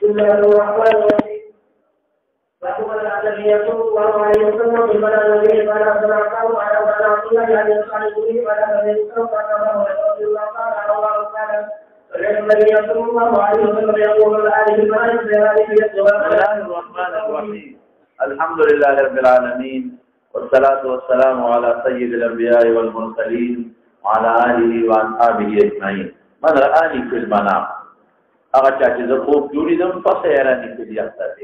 بسم الله الرحمن الرحيم. فأقبل الذي يصوم الله عليه وسلم بمن الذي قال صلاته على رسول الله عليه وسلم ولا الذي يصوم فأقبله رسول الله قال الله تعالى الذي يصوم الله عليه وسلم يقول الآية بالمعنى ذلك يصوم. بسم الله الرحمن الرحيم. الحمد لله رب العالمين والصلاة والسلام على سيد الأنبياء والمرسلين وعلى آله وأصحابه أجمعين. من رآني في المنام هغه چې زه خوب جوړېدم فسيراني في اليقظة.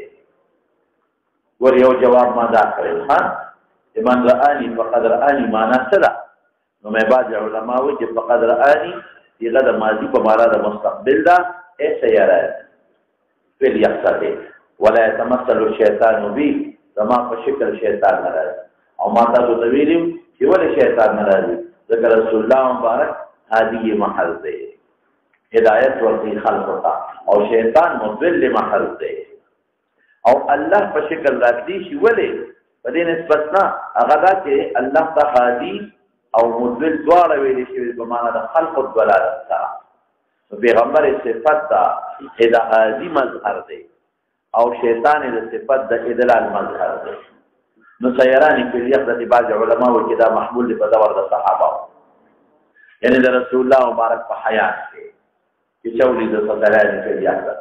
ور یو جواب ما دا کړی ها چې من رآني فقد رآني معنا څه ده؟ نو مې بعض علماء وایي چې فقد رآني دغه د ماضي په معنا د مستقبل ده سيراني في اليقظة ولا يتمثل الشيطان بي زما په شکل شیطان ناراضي او ما تاسو ته ویلم چې ولې شیطان ناراضي ځکه رسول الله مبارک هادي محل دی هدایت ورته خلق وتا او شیطان مضل محل دی او الله په شکل راځي شي ولې په دې نسبت نه هغه دا چې الله ته هادي او مضل دواړه ویل شي په معنا د خلق او دلالت سره پیغمبر صفات دا هدایي مظهر دی او شیطان د صفات د ادلال مظهر دی. نو سیرانی په یقظه بعض علماء وکي دا محمول دی په دور د صحابه یعنی د رسول الله مبارک په حیات کې چې چولې د سیرانی په یقظه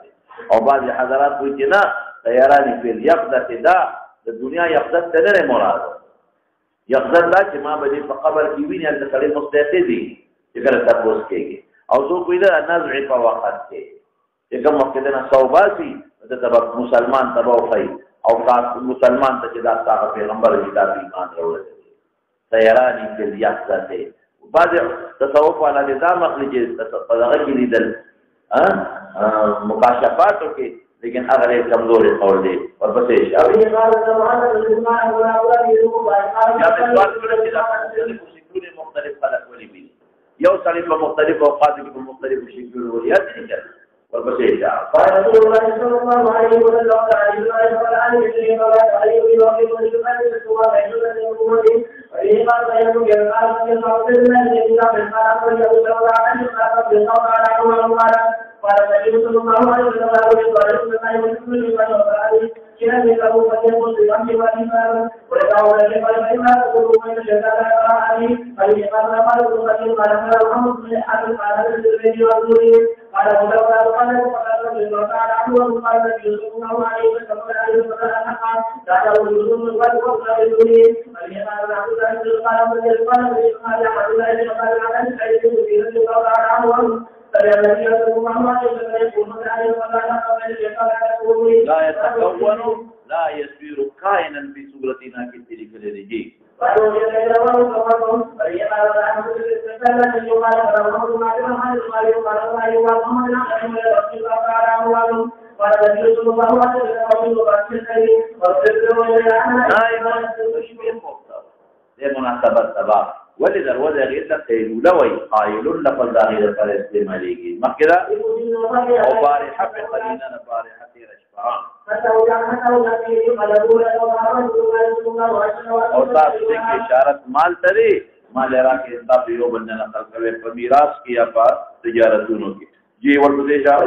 او بعض حضرات وکي نه سیرانی په یقظه دا د دنیا یقظه ته نه مراد یقظه دا چې ما به په قبر کې ویني د سړي مستعدي چې کله تاسو کېږي او زه کوی دا نزع په وخت کې چې کوم وخت نه صوباسي د سبب مسلمان تبوخی او مسلمان ته چې دا څنګه پیغمبر دې د ایمان راوړل سیرانی په یقظه ته بعض تصوف والا نظام اخلي چې دغه کې لیدل مکاشفاتو کې لیکن هغه کمزوري قول دی ورپسې شاوې یا په سوال کې چې دا شکلونه مختلف خلق ولې وي یو سړي په مختلف اوقات کې په مختلف شکلونو ولې یادې کړي ورپسې شاوې قال رسول الله صلى الله عليه وسلم قال النبي صلى الله عليه وسلم كان له فجر في والإمام ولقول لقد ما تقول من الشيطان عليه فالإمام قال الرسول قال محمد بن أحد قال الذي والذي قال ولو قال فقال الله تعالى عنه وقال النبي صلى الله عليه وسلم قال الرسول والقرآن الكريم فالإمام عبد الله قال قال لا يتكون لا يصير كائنا في صورتنا كتلك الرجال مناسبت سبا ولې دروازه غیر د قیلوله وای قایلون لفظ داخله پر استعمالېږي مخکې او بارحه په قلینا نه بارحه تیر شپه او تاسو د اشارت مال ترې مال راکې تاسو یو بل نه نقل کوي په میراث کې یا په تجارتونو کې جی ورته اشاره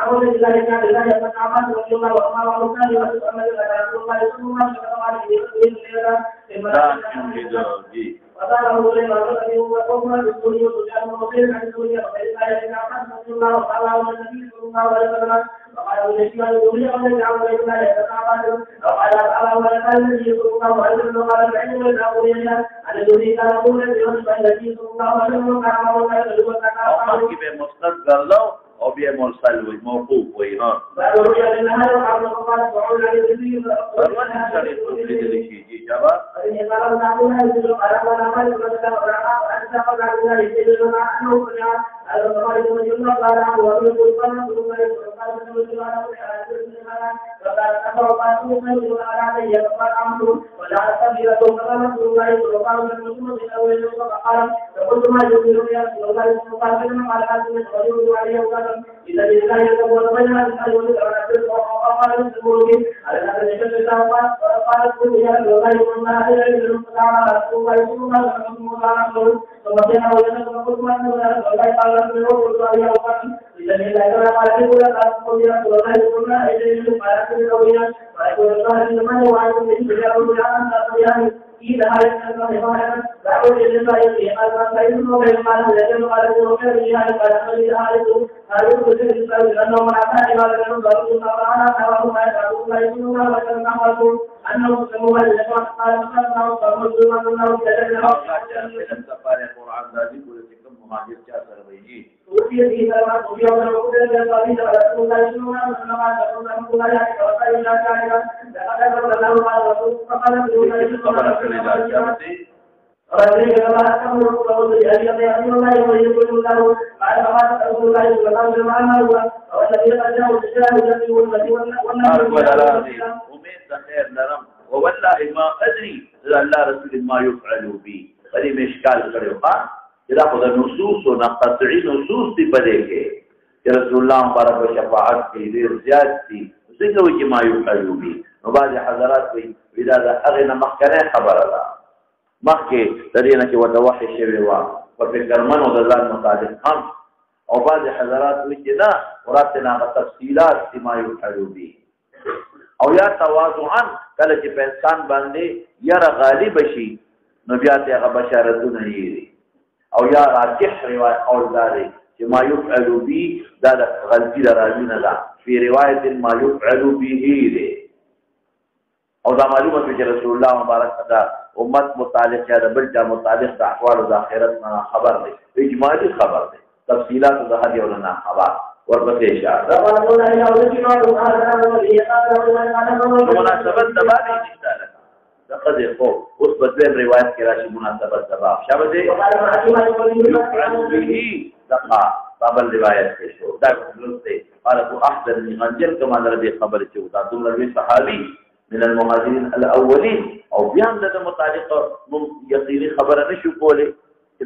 أعوذ بالله من الشيطان الرجيم او بیا مرسل وي موقوف وي ها پرونه سره څه دي شي جواب والله ما ادري الله رسول ما يفعل بي بلی مشکال کړو ها دا خو د نصوص او قطعی نصوص دی پدې کې چې رسول الله مبارک شفاعت کې ډیر زیات دي څنګه وي چې ما يفعل بي نو بعض حضرات وي دا هغه نه مخکنه خبره ده مخکې د دې نه چې وته وحي شوی و په فکرمنو د ځان مطابق هم او بعض حضرات وي چې نه ورته نه تفصيلات ما يفعل بي او یا تواضعا کله چې په انسان باندې یاره غالب شي نو بیا ته هغه بشارتونه یې او یا راجح روایت قول داري چې ما يفعل به دا د غلطي راځي نه ده په روایت ما يفعل به دی او دا معلومه چې رسول الله مبارک دا امت متعلق یا د بل چا متعلق د احوال د آخرت نه خبر دی اجمالی خبر دی تفصيلات د هدي ولنا خبر ورپسې اشاره مناسبت دبابې نشته لقد خو اوس په دې روایت کې راشي مناسبت دباب شابه دې يفعل به دقا بابل روایت کې شو دا څه قال ابو احمد بن غنجر كما درې خبر چې دا دومره لوی صحابي من المهاجرين الاولين او بیان د متعلق یقیني خبره نشو کوله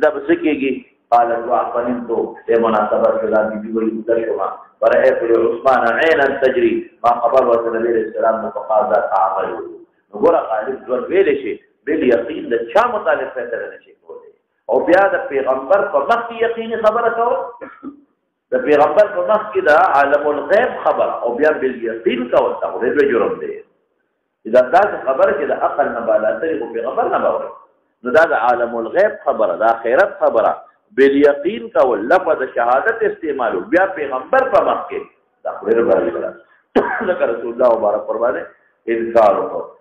دا بس کېږي قال الواقفين تو بمناسبة كلام بيقول يدشما ورأيت عثمان عينا تجري ما خبر النبي عليه السلام فقال تعمل نقول قال دور ویل شي باليقين د چا مطالب فیصله نشي کوله او بیا د پیغمبر په مخ کې یقیني خبره کول د پیغمبر په مخ کې دا عالم الغیب خبره او بیا بالیقین کول تقریر جرم دی اذا دا خبره چې د عقل نه بالا ترې په پیغمبر نه باور نو دا د عالم الغیب خبره د آخرت خبره بالیقین کول لفظ شهادت استعمالو بیا پیغمبر په مخ کې تقریر باندې لکه رسول الله مبارک فرمانه انکار وکړ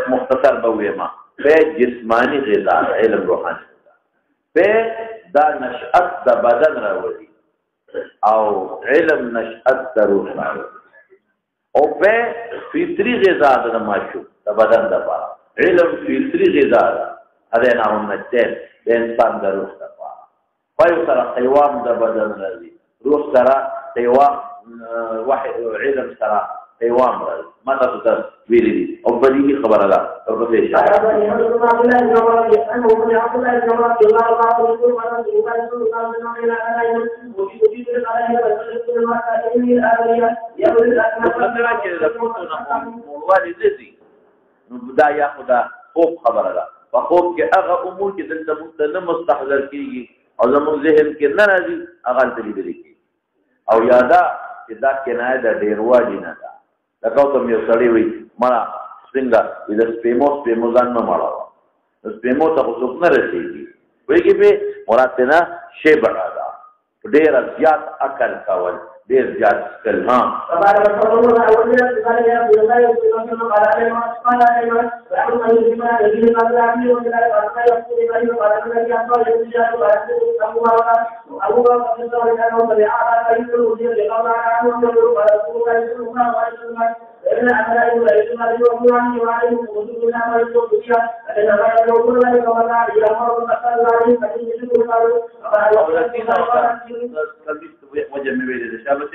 مختصر بویما په جسمانی غذا علم روحاني په دا نشأت د بدن راوړي او علم نشأت د روح راوړي او په فطري غذا د ماشو د بدن د پاره علم فطري غذا ده نه همته د انسان د روح د پاره په سره قیوام د بدن راځي روح سره قیوام واحد علم سره ایوام راځي ما تاسو ته ویلي دي او بدیهي خبره ده ورپسې نو دا یا خدا خوب خبره ده په خوب کې هغه امور چې دلته موږ ته نه مستحضر کېږي او زموږ ذهن کې نه راځي هغه هلته لیدلی کېږي او یادا چې دا کنایه د ډېروالي نه ده لکه ته مې یو سړی وایي مړه څنګه د سپېمو ځان نه مړوه د سپېمو ته خو څوک نه رسېږي وایي پې مراد ترې نه شی بڼه ده ډېره زیات عقل کول ډېر زیات څکل وجه مې ویلې ده شابه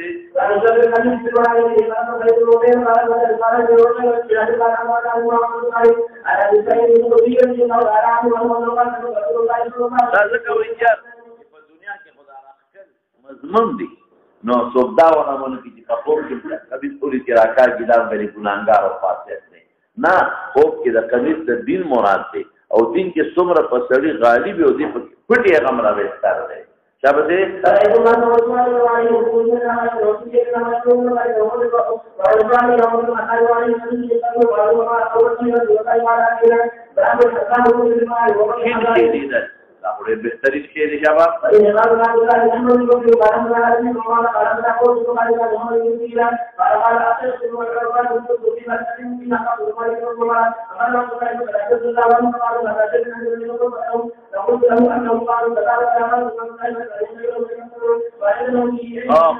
مضمون دي نو څوک دا ونه کې چې په خوب کې کبي پوری کې راکاږي دا غلي ګناهګار او فاسق دی نه خوب کې د کمیس د دین مراد دی او دین کې څومره په سړي غالب او دی پټي هغه راوستار دی شابه دې ډېر بهترین شی دی شابه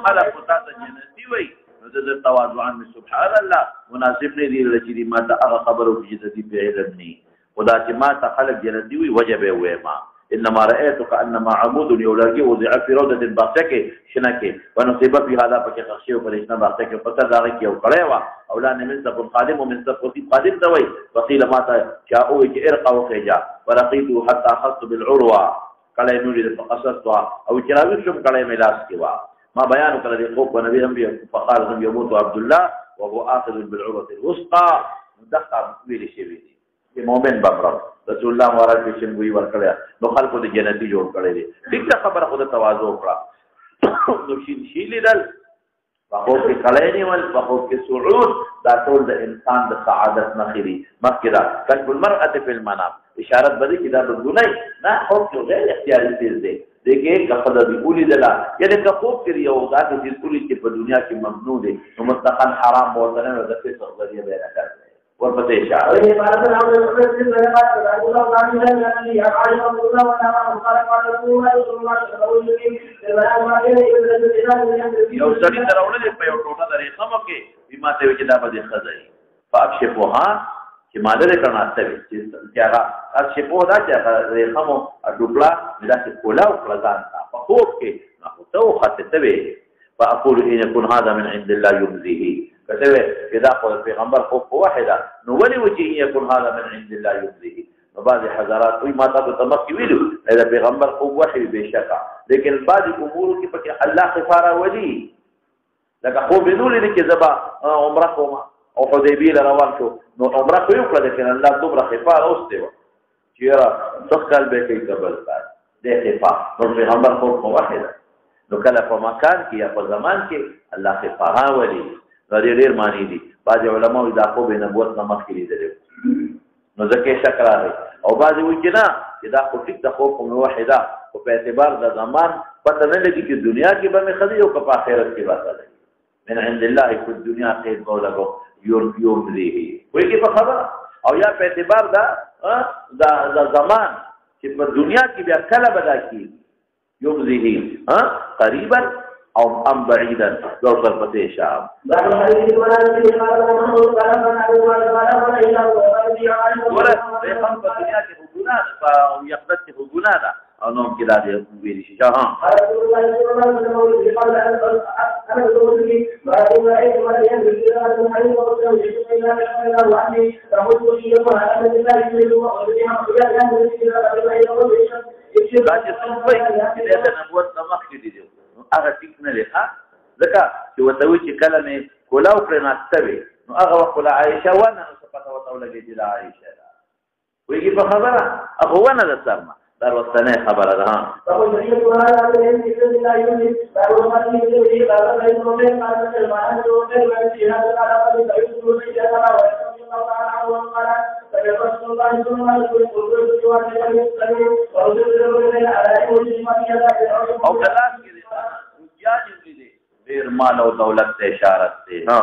خلق تا ته جنتي وي نو د تواضع سبحان الله مناسب نه دی چې ما ته هغه خبرو چې د دې په علم نه خدا چې ما ته خلق جنتي وي وجب وي ما انما رايتك انما عمود يولاقي وضع في روضه بغتك شنكه ونصيب في هذا فك خشيه فرشنا بغتك فتر داغك او قريوا اولاد من سب القادم ومن سب قادم دوي وقيل ما جاءوا ارقى وخجا ورقيته حتى اخذت بالعروه قال يريد فقصدتها او كراوي شم قال ملاس كوا ما بيان قال يقوم ونبي انبياء فقال لم يموت عبد الله وهو اخذ بالعروه الوسطى مدخل ویل شي مومن بابر رسول الله مبارک بشن وی ور کړه نو خلکو د جنتی جوړ کړي دي ټیک خبره خود تواضع وکړه نو شي لیدل په کې کړي نیول په کې صعود دا ټول د انسان د سعادت نخري مکه دا کلب المرأه فی المنام اشاره بده کې دا بدونای نه خو کې غیر اختیاري چیز دی دغه کفد دی اولی دلا یعنی که خوب کړی او دا چې اولی چې په دنیا کې ممنوع دي نو مستقل حرام بوتنه د فسق ذریعہ بیان کړي ورپسې اشاره یو سړي دراوړل په یو ټوټه درې خمو کې بما ته چې دا به خزای فاکشفوها چې ماده کړه ستوي چې هغه اکشفو دا چې خمو ډوبلا داسې کولا او پلان په خوب کې نو ته خطته فاقول ان يكون هذا من عند الله يمزيه كتبه اذا قال البيغمبر خوف واحده نو ولي وجه يكون هذا من عند الله يمزيه بعض حضرات وي ما تاسو تمخي ویلو اذا پیغمبر خوف وحي بشکا لیکن بعض امور کې پکې الله خفاره ولي لکه خوب نور دې کې زبا عمره کوم او حدیبیه روان شو نو عمره کوي کړه لیکن الله دومره خفاره اوسته چیرې څخکل به کې قبل کړ دې خفا نو پیغمبر خوف واحده نو کله په مکان کې یا په زمان کې الله خفاره ولي ډېر معنی دي بعض علماء دا خو به نبوت نه مخکې لیدل نو ځکه شک راغی او بعض وایي چې نه چې دا خو ټیک د خوب موحده او په اعتبار د زمان پته نه لګي چې دنیا کې به مې خدي او په آخرت کې به خدي من عند الله في الدنيا قيد قولكم يوم ذيه وایي کې په خبره او یا په اعتبار دا زمان چې په دنیا کې بیا کله بدا کی يوم ذيه قريبا او ام بعيدا لو فرقت شام ورث په دنیا کې حقوقنا او یقدت حقوقنا نوم کې دا دی ویل شي ها دا چې څومره د نبوت نمخ کې دي هغه ټیک نه دی ها ځکه چې وته وی چې کله نه کولاو پر ناستوي نو هغه وخت له عائشه ونه صفته وته ولګي چې عائشه ویږي په خبره هغه ونه ده سمه در وستنه خبره ده ها او کلاس کې دي یا دې ډیر مال او دولت ته اشاره ده ها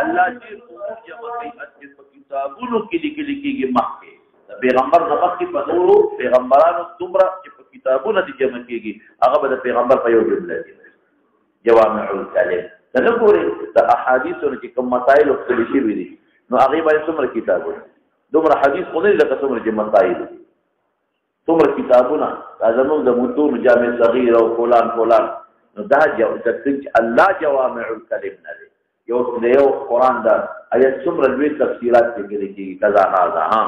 الله چې کتابونو کې لیکلي مخکې پیغمبر نمک کې په نورو پیغمبرانو څومره چې په کتابونو دي جمع کېږي هغه به د پیغمبر په یو جمله کې جوامع الکلم دا نه ګوري د احادیثو چې کوم مسائل خپل شي وي نو هغه باندې څومره کتابونه دومره حدیث خو نه لکه څومره چې مسائل څومره کتابونه زموږ د متون جامع صغیر او فلان نو دا الله جوامع الکلم نه دی یو قرآن دا آیت څومره لوی تفسیرات کې لیکي کذا هذا ها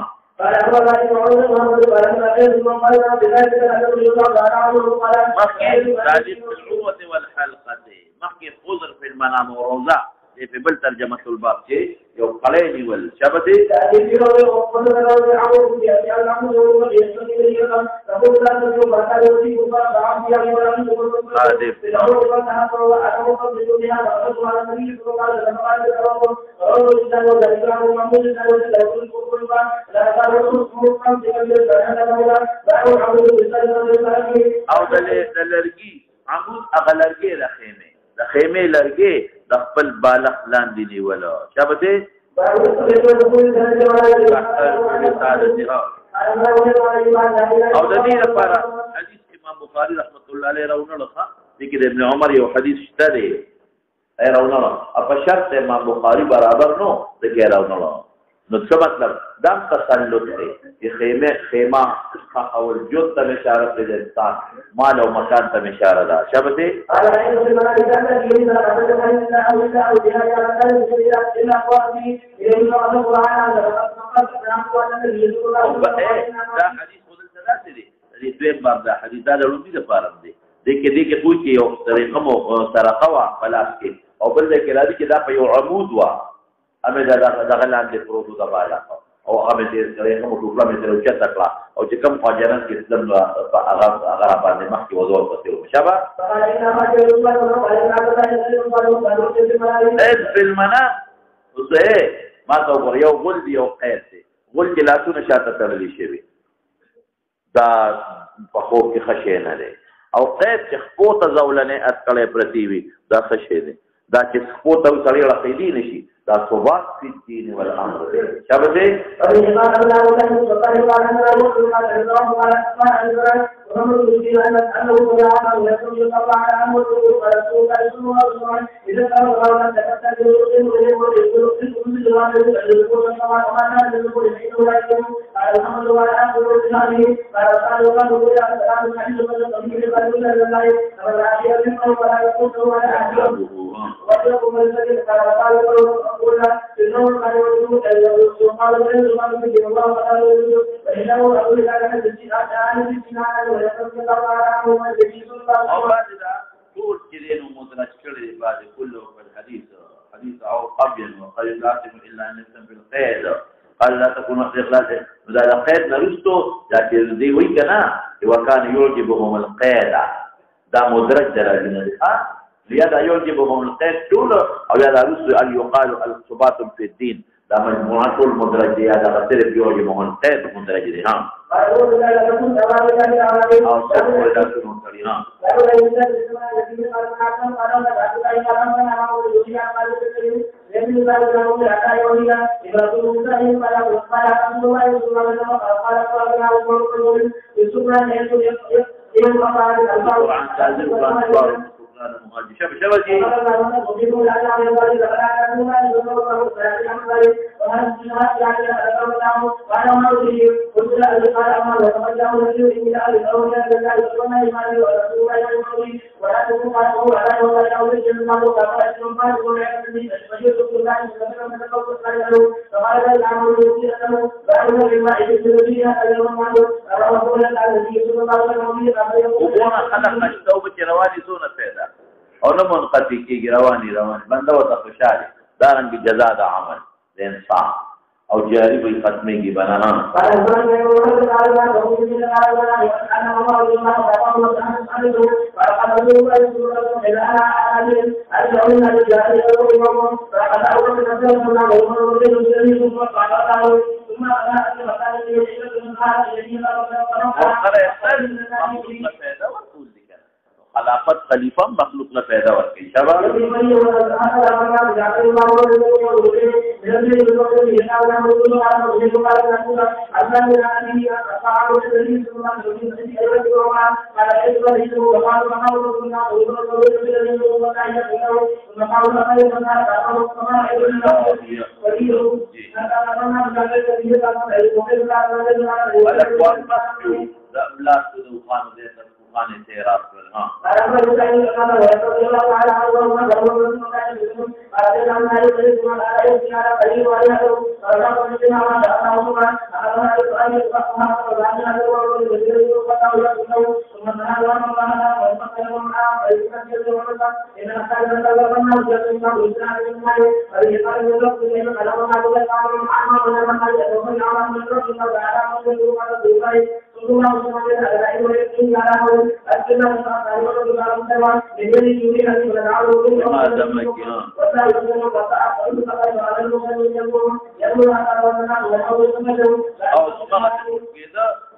مخکې خضر في المنام وروزه په بل ترجمه الباب چې یو قلینی ول شبته او دلرګي عمود اغلرګي رخيمه د خیمه لرګي د خپل بالغ لاندې نیولا شابته او د دې لپاره حدیث امام بخاری رحمت الله علیه راوړل ښه دغه ابن عمر یو حدیث شته دی راوړل په شرط امام بخاری برابر نو دغه راوړل نو څه مطلب دا تسلط دی چې خیمه او الجود ته اشاره کوي انسان مال او مکان ته اشاره ده شابته دا حدیث خود ثلاثه دي دې دویم باب دا حدیث دا لومړی د فارم دی دغه کوی کې یو طریقه مو سرقه وا خلاص کې او بل ځکه راځي چې دا په یو عمود وا امه دا لاندې پروت دا بالا او هغه دې طریقه مو ټول مې سره چت کړه او چې کوم فاجران کې اسلام هغه باندې مخکې وضو کوي مشابه په المنام وزه ما ته ور یو غل دی او قید دی غل کې لاسونه شاته تړلې شي دا په خوب کې خشه نه دی او قید چې خپو ته زولنه اتکلې پرتی وي دا خشه دی دا چې خپو ته سړی راخېدي نشي دا ثبات فی الدین والامر دی شابه طول كذين ومدرج كذي بعد كله في الحديث حديث أو أبين وقال لا تكن إلا أن يكون بالقيد قال لا تكون إخلاص إذا القيد نرسته لكن ذي ويكنا وكان يعجبهم القيد دا مدرج درجنا لهذا يعجبهم القيد طول أو هذا رسل أن يقال الثبات في الدين دا مجموعة المدرج هذا غسر يعجبهم القيد مدرج ها أو سبب لا تكون صريحا القرآن تعزل قرآن بارك قرآن مهاجي شبجي وقونا خلق التوبة رواني سونة فيدا ونمون قتيكي رواني بنده وتخشاري دارن بجزاء دا عمل الإنسان أو جاري بالختمي کی بنانا خلافت خلیفہ مخلوق نہ پیدا ورکی شباب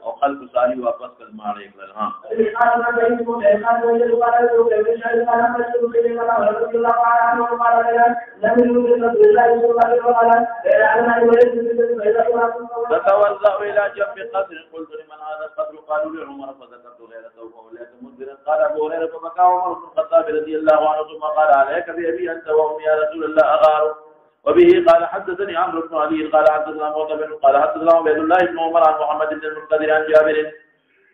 او خلق ساری واپس کل مارے اقبال ہاں فتوضأ الى جنب قصر قلت لمن هذا القصر قالوا لعمر فذكرت غيرته فوليت مدبرا قال ابو هريره فبكى عمر بن الخطاب رضي الله عنه ثم قال عليك بابي انت وامي يا رسول الله اغار وبه قال حدثني عمرو بن علي قال حدثنا معتمر قال حدثنا عبيد الله بن عمر عن محمد بن المنكدر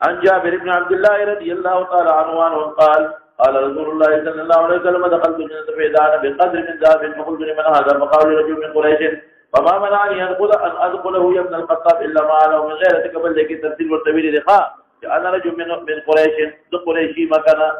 عن جابر بن عبد الله رضي الله تعالى عنه قال قال رسول الله صلى الله عليه وسلم دخلت الجنة فإذا أنا بقدر من ذهب فقلت لمن هذا فقال رجل من قريش فما منعني أن أدخله يا ابن الخطاب إلا ما أنا من غيرتك بل لك ترتيل والتويل لقاء أنا رجل من قريش ذو قريشي مكان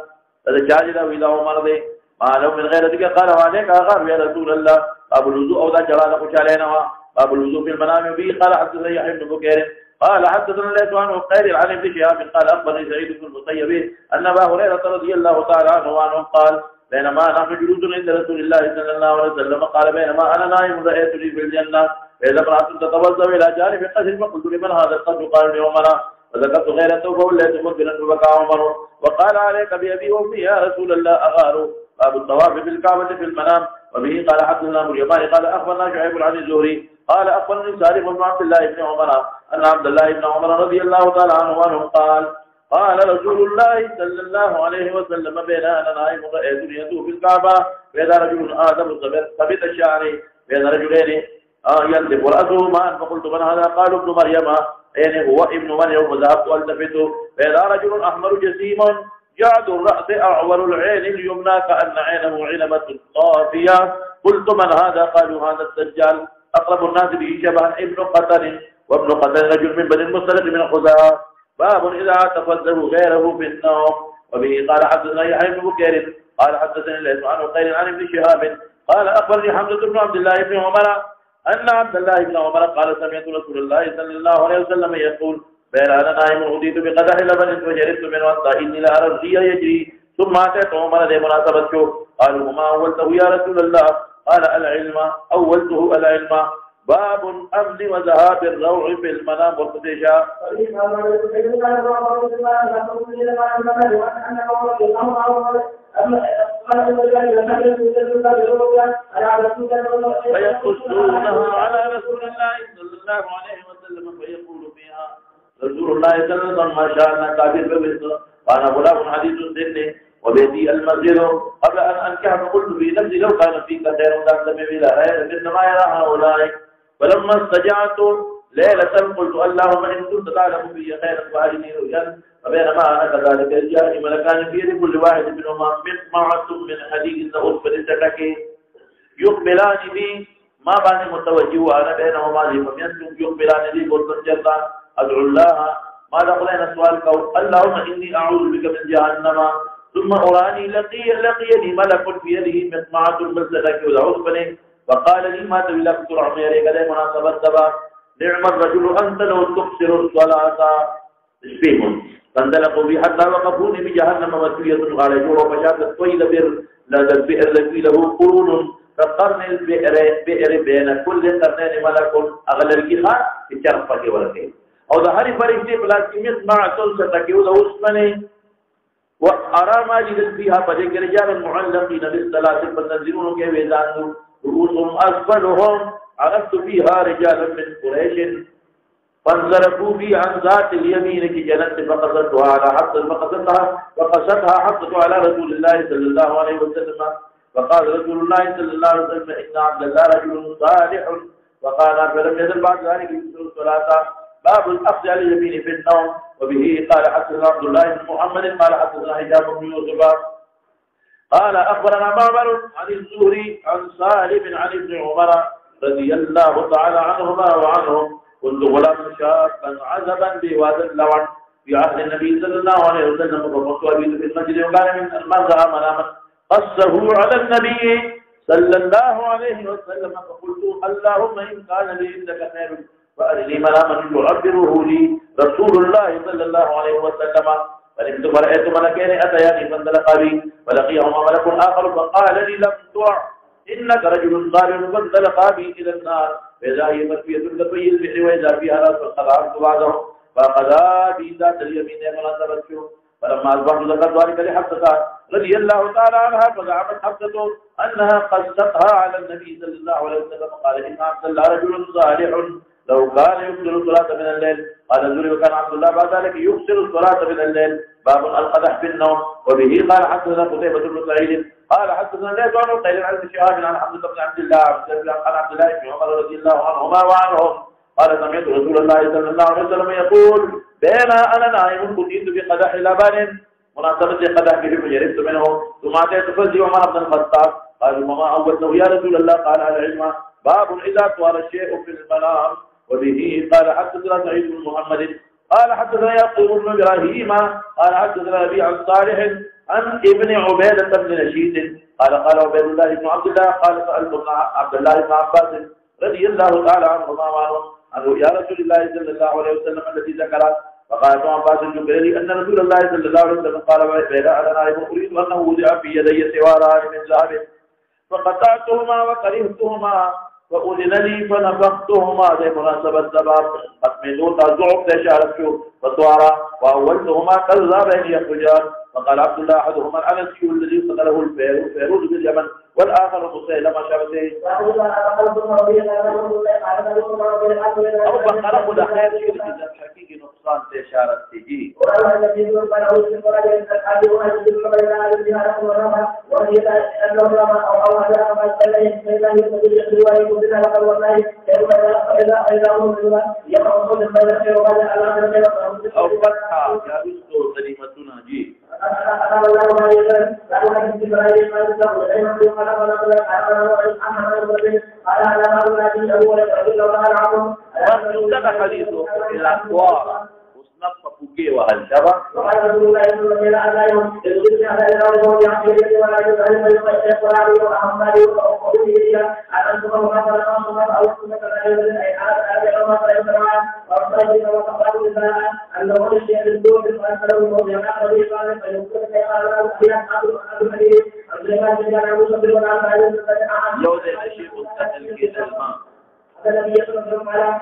فجاجله إلى عمر ذي ما له من غيرتك قال وعليك أغار يا رسول الله باب الوضوء أو ذا جلال خش علينا باب الوضوء في المنام به قال حدثني يحيى بن بكير قال حدثنا ليس عنه خير عن ابن شهاب قال أخبرني سعيد بن المسيب أن أبا هريرة رضي الله تعالى عنه قال بينما نحن جلوس عند رسول الله صلى الله عليه وسلم قال بينما أنا نائم رأيتني في الجنة فإذا امرأة تتوضأ إلى جانب قصر فقلت لمن هذا القصر قال لعمر فذكرت غيرته فوليت مدبرا فبكى عمر وقال عليك بأبي وأمي يا رسول الله أغار باب الطواف بالكعبة في المنام وبه قال حدثنا ابو اليمان قال اخبرنا شعيب عن الزهري قال اخبرني سالم بن عبد الله بن عمر ان عبد الله بن عمر رضي الله تعالى عنه قال رسول الله صلى الله عليه وسلم بين انا نائم رأيت يده في الكعبة فإذا رجل آدم ثبت الشعر بين رجلين ينتف رأسه معا فقلت من هذا قالوا ابن مريم يعني هو ابن مريم وذهبت التفت فإذا رجل احمر جسيم جعد الرأس أعور العين اليمنى كأن عينه عنبة طافية قلت من هذا قالوا هذا الدجال أقرب الناس به شبها ابن قتل وابن قتل رجل من بني المصطلق من خزاعة باب إذا تفزه غيره في النوم وبه قال حدثنا يحيى بن بكير قال حدثني ليس عنه خير عن ابن شهاب قال أخبرني حمزة بن عبد الله بن عمر أن عبد الله بن عمر قال سمعت رسول الله صلى الله عليه وسلم يقول بين أنا نائم أوديت بقدح لبن فجربت من وسط إني لأرى الرجي يجري ثم أتيت عمر لمناسبة شوف قالوا وما أولته يا رسول الله قال العلم أولته العلم باب الأمن وذهاب الروع في المنام والقدشة فيقصونها على رسول الله صلى الله عليه وسلم فيقول فيها رسول الله صلى الله عليه وسلم ما شاء الله تعبير ببسط وأنا غلام حديث السن وبيدي المسجد قبل أن أنكح فقلت في نفسي لو كان فيك خير تقدم بلا غير مثل ما يرى هؤلاء. فلما استجعت ليلة قلت اللهم إن كنت تعلم بي خيرا فأرني رؤيا. فبينما أنا كذلك جاء ملكان في يد كل واحد منهما مطمعة من حديد نؤف فلتك يقبلان بي ما باني متوجه وأنا بينهما لي فمينتم يقبلان بي قلت جدا أدعو الله ما دخلنا السؤال قول اللهم إني أعوذ بك من جهنم ثم أراني لقيني ملك في يده مطمعة مثلك ودعوثني وقال لي ما تبي لك ترى ميري قد مناسبة دبا نعم الرجل أنت لو تكسر الصلاة تشبيهم فانطلقوا بي حتى وقفوني بجهنم مسوية على جوع ومشاة الطويل لدى البئر الذي له قرون فقرن البئر بين كل قرنين ملك أغلى خان في شرفك ولكن أو ظهر فريق بلاسكيميت مع سلسة كيوز أسمني وأرى ما جدت فيها فذكر رجال معلقين بالصلاة فننزلون كيف يزانوا رؤوسهم أسفلهم عرفت فيها رجالا من قريش فانصرفوا بي عن ذات اليمين في جنة فقصتها حطت على رسول الله صلى الله عليه وسلم فقال رسول الله صلى الله عليه وسلم إن عبد الله رجل صالح وقال فلم يزل بعد ذلك يكثر الصلاة. باب الأخذ على اليمين في النوم. وبه قال حدثنا عبد الله بن محمد قال حدثنا هشام بن يوسف قال أخبرنا معمر عن الزهري عن سالم عن ابن عمر رضي الله تعالى عنهما وعنهم كنت غلاما شابا عزبا بواد اللوع في عهد النبي صلى الله عليه وسلم فقمت أبيت في المسجد وكان من المرضى مناما قصه على النبي صلى الله عليه وسلم فقلت اللهم إن كان لي عندك خير فأرني مناما يعبره لي رسول الله صلى الله عليه وسلم فنمت فرأيت ملكين أتياني فانطلقا بي فلقيهما ملك آخر فقال لي لم تعع إنك رجل صالح فانطلقا بي إلى النار فإذا هي مكفية كفي البحر وإذا فيها رأس فقد بعدهم فأخذا بي ذات اليمين مناسبته. فلما أصبحت ذكرت ذلك لحفصة رضي الله تعالى عنها فزعمت حفصة أنها قصتها على النبي صلى الله عليه وسلم قال إن عبد الله رجل صالح لو كان يكثر الصلاة من الليل. قال الزهري وكان عبد الله بعد ذلك يكثر الصلاة من الليل. باب القدح في النوم. وبه قال حدثنا قتيبة بن سعيد قال حدثنا ليس عن قيل عن شهاب عن حمزة بن عبد الله عن عبد الله بن عمر رضي الله عنهما وعنهم قال سمعت رسول الله صلى الله عليه وسلم يقول بين أنا نائم كنت بقدح لبن مناسبة قدح به فجربت منه ثم أتيت فزي عمر بن الخطاب قال وما أولته يا رسول الله قال العلم باب إذا طال الشيء في المنام. وبه قال حدثنا سعيد بن محمد قال حدثنا يعقوب بن إبراهيم قال حدثنا أبي عن صالح عن ابن عبيدة بن نشيد قال عبيد الله بن عبد الله قال سألت عبد الله بن عباس رضي الله تعالى عنهما عنه يا رسول الله صلى الله عليه وسلم الذي ذكر فقال ابن عباس جبريل أن رسول الله صلى الله عليه وسلم قال بين أنا نائم أريد أنه وضع في يدي سواران من ذهب فقطعتهما وكرهتهما فأذن لي فنفختهما زي مناسبة الزباب أتمنوا تزعب تشارك فطوارا وأولتهما كالذابين يخرجان. وقال عبد الله أحدهما الأنسي الذي قتله الفيروز باليمن والآخر مسيلمة شبته أو بخرق دخير شيء إذا حقيقي نقصان تشارك تجي أو فتحة يارسطو سليمتنا جي وانتبه حديثه في الأقوار وصنف فوقيه وهل شبه لو ذي شيء مستقل كده الماء الذي يصرف على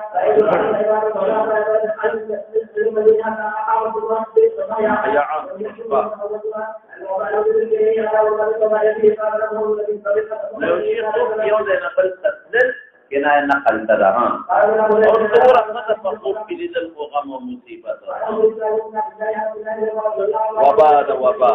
كنا نقل تدهان اور طور احمد فقوب بلد الفغم ومصيبت وبا دا وبا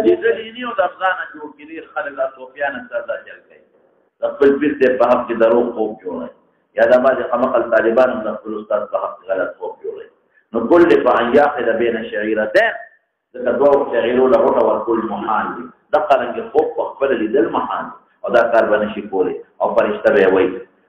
لذليني ودرزانا جو كلير خلق صوفيان السرداء جلقين تقبل بيت بحق دروق خوب جوړي یا د ما د قمقل طالبان من خپل استاد بحق غلط خوب جوړي نو كل فان ياخذ بين شعيرتين ذکر شعيرو له ورکول محال دي دقرنګ خوب خپل لیدل محال او دا کار بنشي کولی او فرشته به وي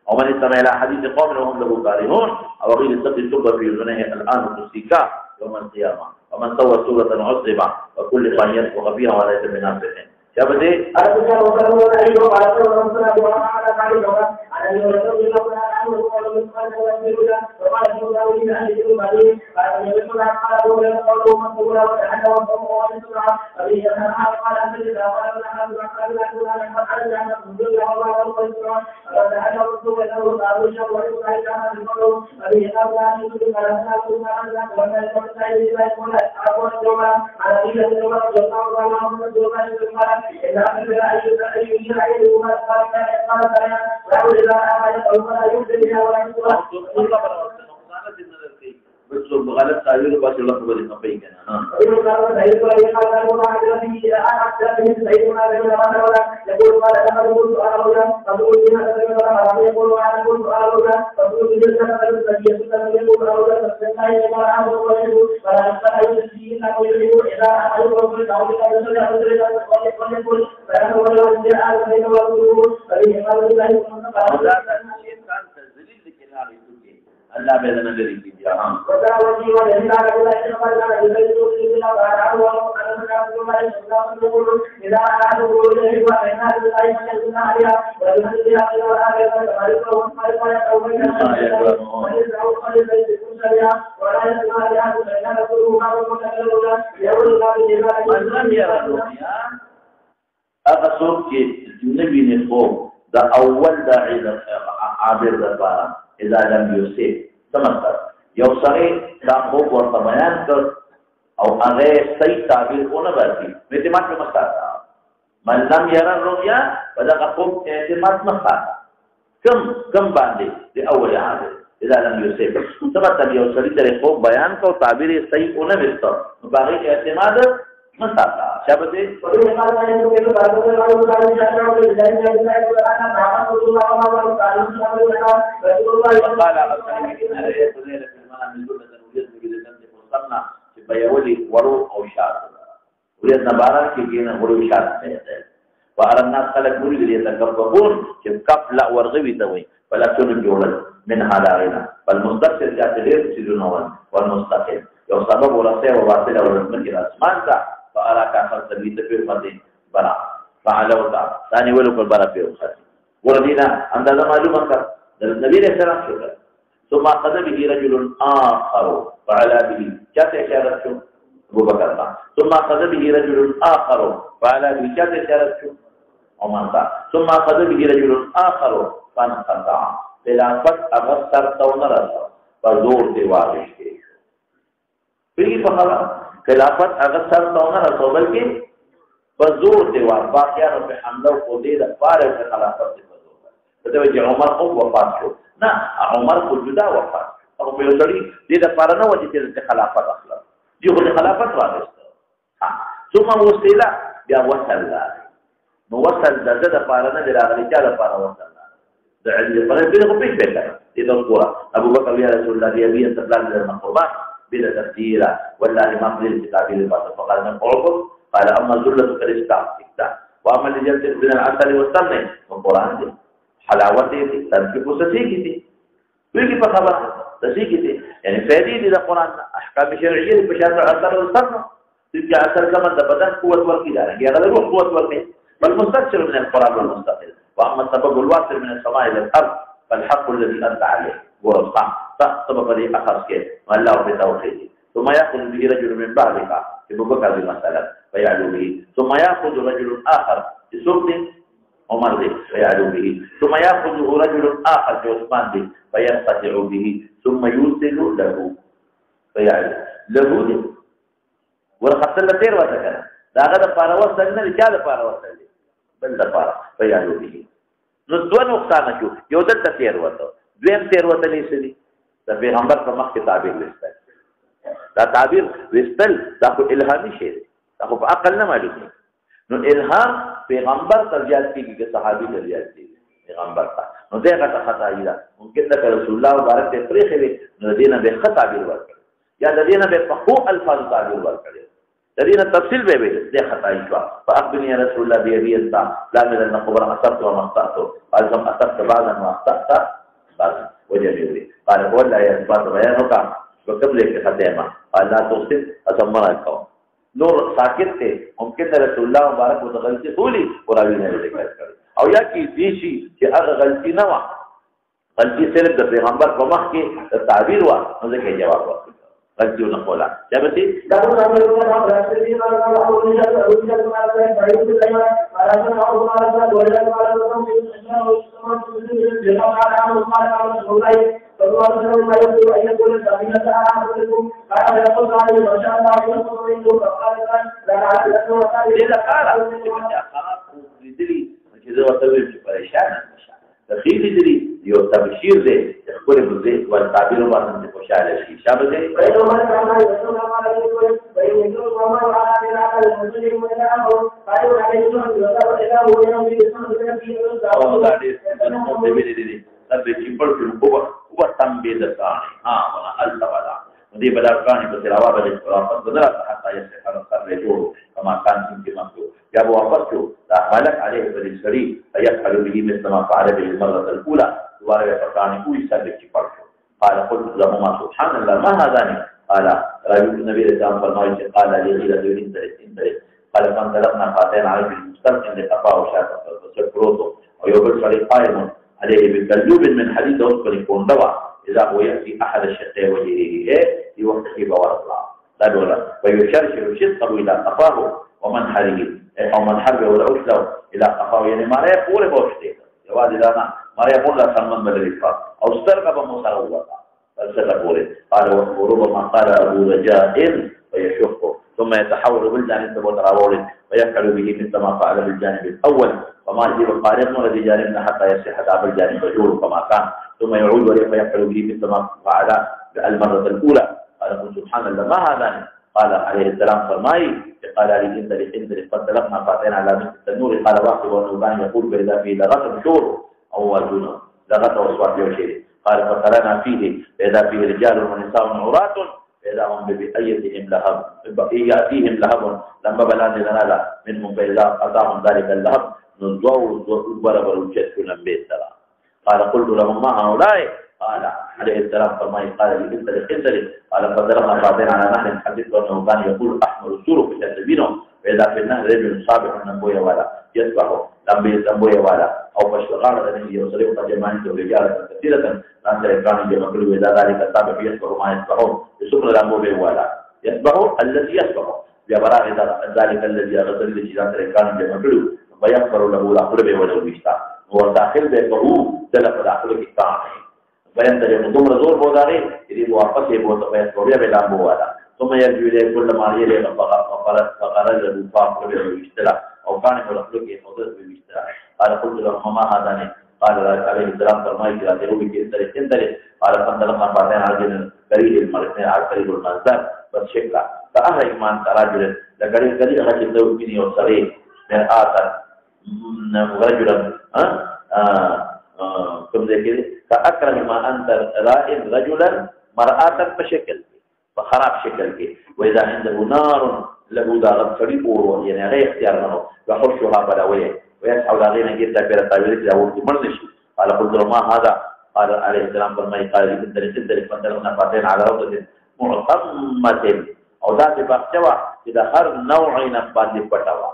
او من استمع الى حديث قوم وهم له كارهون او غير الصدق تب في ذنه الان تسيكا يوم القيامه ومن سوى سوره عصب وكل فان ينفخ فيها وليس بنافخ क्या बते غلط تعبیر بس الله خبر نه پي کنه ها الله بيدنا لري دي ها هذا صوت النبي نقول ده اول داعي عابر البار اذا لم يوسف سمطر یو سره دا خوب ورته بیان کړ او هغه صحیح تعبیر ونه ورتي اعتماد په مساله من لم يرى الرؤيا فدا خوب اعتماد مساله کم باندې دی اول عادت اذا لم يوسف سمطر یو سره د خوب بیان کو تعبیر صحیح ونه ورته نو باندې اعتماد مساله شابه بيولي ورو او شاط ولید نباران کې کېنه ورو شاط نه ده وار الناس خلق مريد يتكبرون چې کف لا ورغوي ته وي فلكن جوړل من حالارنا فالمستقر جاتلیر سيدونون والمستقر یو سبب ورسه او واسطه ورسمه کې اسمان ته فاراك خلق دې په فدي برا فعلوتا ثاني ولو پر برا په وخت وردينا اندازه معلومه کړ د نبی رسول الله شکر ثم قد به رجل آخر فعلى به جاءت اشارت شو ابو بکر ثم قد به رجل آخر فعلى به جاءت اشارت شو عمر ثم قد به رجل آخر فانقطع خلافت اغسر تونرس فزور دی واضح کی پھر فخرا خلافت اغسر تونرس بلکہ فزور دی واضح باقیان په حمله کو دې د پاره خلافت دی فزور ته عمر او وفات شو نه عمر کو جدا وفات او په لړۍ دې د پاره نه وځي چې خلافت اخلا دی خو خلافت واغسته ثم وسیله بیا وصل نو وصل د پاره نه راغلی چې د پاره وصل د Padahal bila kau pergi betul. Itu kurang. Abu Bakar ya Rasulullah dia terbelah dalam kurban. Bila tertira. Wallahi ma qadil kita bila pas. Fakal dengan kolkot. Kalau amma zullatu karistak. Wa amma dijaltir bin al-asali wa samni. Kurang dia. Halawat itu. Dan kita sedikit. Bagi apa khabar? Sedikit. Yani fadi di Al-Quran. Ahkam syar'iyyah di pesyarah asal wa samni. Jika asal zaman dapatan kuat wal-kidah. Dia ada ruh kuat wal-kidah. فالمستكثر من القرآن والمستقل وأما السبب الواصل من السماء إلى الأرض فالحق الذي أنت عليه ورزقا فسبب لي أخذ كيف والله بتوحيده ثم يأخذ به رجل من بعدك أبو بكر مثلا فيعلو به ثم يأخذ رجل آخر بسبب عمر به فيعلو به ثم يأخذه رجل آخر بعثمان به فينقطع به ثم يرسل له فيعلو له ولقد سلتير وتكلم لا غدا فاروس لنا رجال فاروس بل لپاره پیاړو دي نو دوه نقصان شو یو د تیر وته دویم تیر وته لسدي د پیغمبر په مخ کې تعبیر وستل دا تعبیر وستل دا خو الهامي شی دا خو په عقل نه معلومه نو الهام پیغمبر ترجیات کیږي چې صحابي ترجیات کیږي پیغمبر ته نو دغه ته خطا ایله ممکن ده رسول الله مبارک ته پرې نو دینه به خطا تعبیر ورکړي یا د دینه به په خو الفاظ تعبیر ورکړي الذين التفصيل به ده خطا يشوا فأخبرني يا رسول الله بيبي انت لا من ان قبر اثرت وما اخطأت قال ثم اثرت بعضا واخطأت بعضا وجميل قال ولا يا اثبات بيانك وقبل ختمه قال لا تفصل اثمرك نور ساکت ته ممکن رسول الله مبارک متغلطی بولی وراوی نه ذکر کړ او یا کی دیشي چې هغه غلطی نه و غلطی صرف د پیغمبر په مخ کې تعبیر و نو ځکه جواب ورکړ غلطی نه کولا چبتي دا نو موږ نه راځي نه راځو نه راځو نه راځو تخيل دي يو تبشير ده يقول بده والتعبير ما عند خوشاله شيء شابه ده tapi simpel cukup buat tambah dasar mana al-tabala jadi berdasarkan itu selawat dari selawat benar hatta ya sekarang terlepas kemakan singkir masuk ya buat tu dah balik ada dari seri ayat kalau begini sama pada di marah al-ula luar perkara itu bisa dicipar قال قلت له ما سبحان الله ما هذان قال رجل النبي صلى الله عليه وسلم قال لي غير انت قال فانطلقنا فاتينا عليه المستلقي لقفاه شاكا فسكروته ويقول صلي قائم عليه بالكلوب من حديد أصبر يكون دواء إذا هو يأتي أحد الشقين وجهه يوقفه بورطلا لا دولا ويشرشر شقه إلى قفاه ومن حره أو من حربه والعشله إلى قفاه يعني ما لا يقول بوشته جواد لنا ما يقول لا سلمان بدريفا أو استرقب مصروضا فالسلقوله قال وربما قال أبو رجاء ويشقه ثم يتحول بالجانب التبوتراول ويفعل به مثل ما فعل بالجانب الأول وما يجيب القارئ الذي جانبنا حتى يصح دعب الجانب الجور كما كان ثم يعود وليه فيفعل به مثل ما فعل المرة الأولى قال سبحان الله ما هذا قال عليه السلام فرماي قال لي انت قد تلقنا فاتينا على مثل التنور قال واحد والنوبان يقول بإذا فيه لغة بشور أو وجنه لغة وصوات يوشير قال فصلنا فيه بإذا فيه رجال ونساء عورات فإذا هم بأيتهم لهب يأتيهم لهب لما بلان لنا منهم فإذا أتاهم ذلك اللهب نضوء بربر الجد لم بيتلا قال قلت لهم ما هؤلاء قال عليه السلام فما قال لي انت قال فضربنا بعضين على نهر حديث أنه كان يقول أحمر السور في تسبينه فإذا في النهر رجل صابح نبويا ولا يسبحه لم بيسبويا ولا أو فشلغان لأنه يصرف جماعة رجالا كثيرة لأن كان يقول إذا ذلك الصابح يسبح ما يسبحه يسبح لأنبويا ولا يسبحه الذي يسبحه ببراء ذلك الذي أغسل لجلان كان يقول ويغفر له الأقرب ولو بيشتا هو داخل به دلف الأقرب الثاني وينتهي نظم رزور بوداري يريد واپس يبوت فيسبويا بلان بوالا ثم يرجو إليه كل ما يلي فقرر له فاقرب ويشتلا أو كان الأقرب يفضل ويشتلا قال قلت لهم ما هذا قال عليه السلام فرمائي كراته بك انتري قال فانطلقنا بعدين عرجل قريب المرسين على قريب المنزل فشكا فأهل إيمان رجل لقريب غشي توقيني وصريح من آثر رجلا کوم ځای کې کاکرم ما انت رائن رجلا مرآتا په شکل په خراب شکل کې واذا عنده نار له دارت سړي اور یعنی هغه اختیار نه وحشها بلاوي ويسعى علينا جدا بيرتاوي له او مرض شي قال قلت ما هذا قال عليه السلام فرمای قال جدا جدا فندرنا فاتين على روضه معتمه او ذات بخچوا چې د هر نوع نه باندې پټوا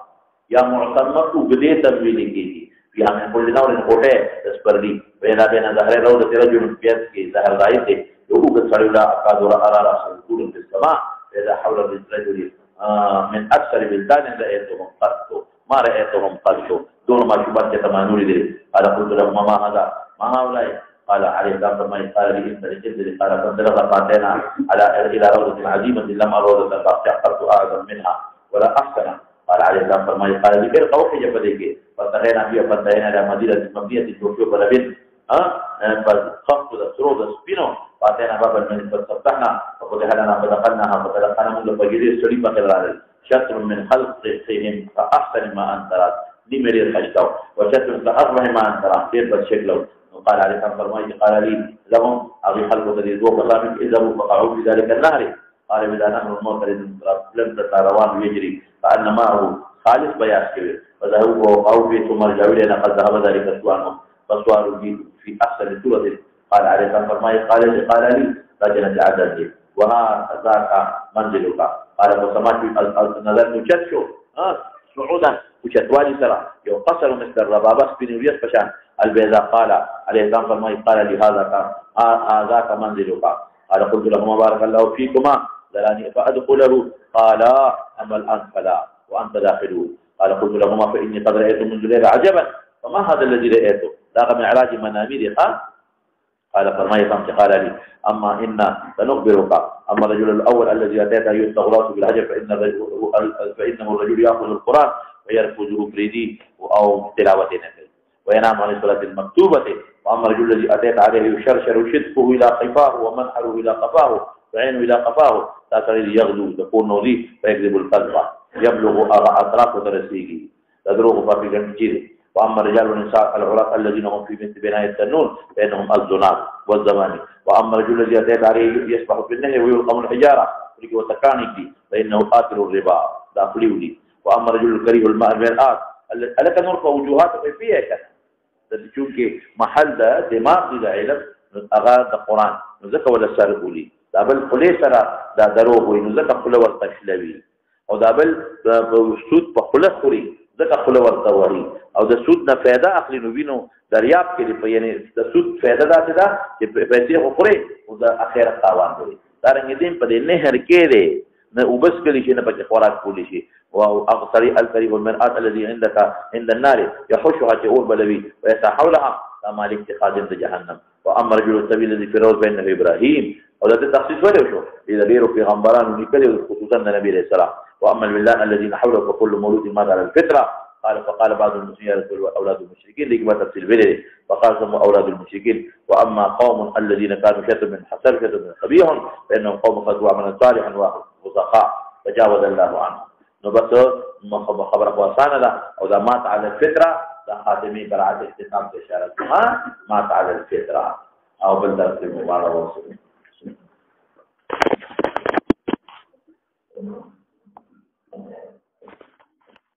یا معتمه وګدې تمویل کیږي یا من كل نوع قوته تسپرلی پیدا بین ظهر روضه رجل پیاس کې ظهر راځي ته یو وګ څړل اقادر ارى راس الكون في السماء اذا حول الرجل من اكثر بلدان رايتهم قط ما رايتهم قط دون ما شبهت تمانول دي قال قلت لهم ما هذا ما هؤلاء قال عليه السلام فرمى قال لي انت لجد قال فانطلق فاتينا على الى روضه عظيمه لم روضه فاستحقرت اعظم منها ولا احسن قال عليه السلام فرمى قال لي ارقوا في جبلك فانتهينا فيها فانتهينا الى مدينه مبنيه توفي بلبن فخفض السرود سبينو فاتينا بابا من فاستفتحنا ففتح لنا فدخلناها فتلقنا من الفجر السليم فقرار شطر من خلقهم فاحسن ما انترات دي مريض خشتو وشطر فاصبح ما انترات كيف بشكله قال عليه السلام فرمى قال لي لهم اغي حلقه الذي ذوق خامس اذا فقعوا في ذلك النهر قال بلا نهر الموت لم تتروان يجري فان معه خالص بياس كبير فذهبوا وقعوا فيه ثم رجعوا الينا قد ذهب ذلك السؤال فالسؤال في احسن سوره قال عليه السلام فرمى قال لي رجل عدد وهذاك منزلك قال فسمعت نظر نششو صعودا وشتوالي سرا يقصر مثل الربابة بنورية فشان البيضاء قال عليه السلام فرمى قال لي هذاك منزلك قال قلت له بارك الله فيكما ذلاني فأدخله قال أما الآن فلا وأنت داخله قال قلت لهما فإني قد رأيت من الليل عجبا فما هذا الذي رأيته لاغ معراج منامير قال فرمى قال لي أما إنا سنخبرك أما الرجل الأول الذي أتيت يستغراس بالهجر فإنه الرجل يأخذ القرآن ويرفضه فريدي أو تلاوته نفسه وينام عن الصلاة المكتوبة وأما الرجل الذي أتيت عليه يشرشر شدقه إلى خفاه ومنحره إلى قفاه وعينه إلى قفاه لا تريد يغدو تكون لي فيكذب الكذب يبلغ أطراف درسيه تدروغ ففي جنجيره وأما الرجال والنساء العراق الذين هم في مثل بناء التنور فإنهم الزناد والزمان وأما الرجل الذي أتيت عليه يسبح في النهر ويلقم الحجارة وتكاني فإنه قاتل الربا داخلي لي وأما الرجل الكريه الماء المرآت ألك نرفع وجوهات فيها كذا چونکه محل ده دماغ ده علم اغا ده قرآن نزکه ولا سر بولی دا بل خلی سره دا دروغ وي نزکه خله ورته شلوي او دا بل سود په خله خوري ځکه خله ورته وړي او د سود نه فایده اخلي نو وینو دریاب کې یعنی د سود فایده ده چې پیسې خوري او د اخرت تاوان کوي دا رنګ دې په دې نهر کې دی نه وبس کلی شي نه پکې خوراک کولی شي او اغطري الكريم المرآة الذي عندك عند النار يحشها تؤول بلوي ويسعى حولها مالك اتخاذ جهنم واما رجل السبيل الذي في روض بينه ابراهيم او ده التخصيص ولا شو اذا بيروا في غنبران ونكلي خصوصا النبي عليه السلام واما الولدان الذين حوله فكل مولود مات على الفطره فقال بعض المسلمين اولاد المشركين لكما تفسير بلده فقال ثم اولاد المشركين واما قوم الذين كانوا شتم من حسب شتم من قبيح فانهم قوم قد عملوا صالحا وسخاء فجاوز الله عنهم نو بس خبره خو اسانه ده او دا مات على الفطره دا خاتمي برعت اختتام ته اشاره کوي مات على الفطره او بل درس مبارک وصول